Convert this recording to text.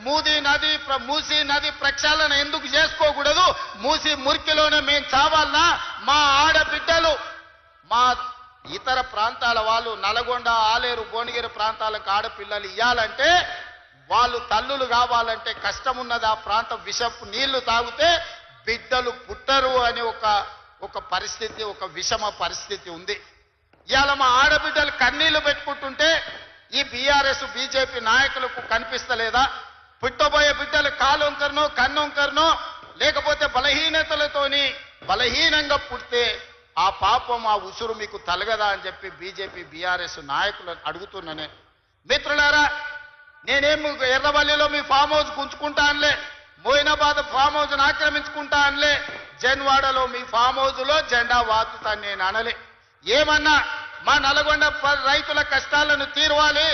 మూసీ నది ప్రక్షాళన ఎందుకు చేసుకోకూడదు? మూసీ మురికిలోనే మేము చావాలనా? మా ఆడబిడ్డలు మా ఇతర ప్రాంతాల వాళ్ళు నల్గొండ, ఆలేరు, భువనగిరి ప్రాంతాలకు ఆడపిల్లలు ఇయ్యాలంటే వాళ్ళు తల్లులు కావాలంటే కష్టం ఉన్నది. ఆ ప్రాంతం విషపు నీళ్లు తాగితే బిడ్డలు పుట్టరు అనే ఒక పరిస్థితి, ఒక విషమ పరిస్థితి ఉంది. ఇవాళ మా ఆడబిడ్డలు కన్నీళ్లు పెట్టుకుంటుంటే ఈ బీఆర్ఎస్ బీజేపీ నాయకులకు కనిపిస్తలేదా? పుట్టబోయే బిడ్డలు కాలొంకరనో కన్నొంకరనో లేకపోతే బలహీనతలతోని బలహీనంగా పుడితే ఆ పాపం ఆ ఉసురు మీకు తలగదా అని చెప్పి బీజేపీ బీఆర్ఎస్ నాయకులను అడుగుతున్నానే. మిత్రులారా, నేనేం ఎర్రవల్లిలో మీ ఫామ్ హౌస్ గుంజుకుంటా అనలే, మోయినాబాద్ ఫామ్ హౌస్ ఆక్రమించుకుంటా అనలే, జన్వాడలో మీ ఫామ్ హౌస్ లో జెండా వాతుతాను నేను అనలే. ఏమన్నా మా నల్గొండ రైతుల కష్టాలను తీరవాలి,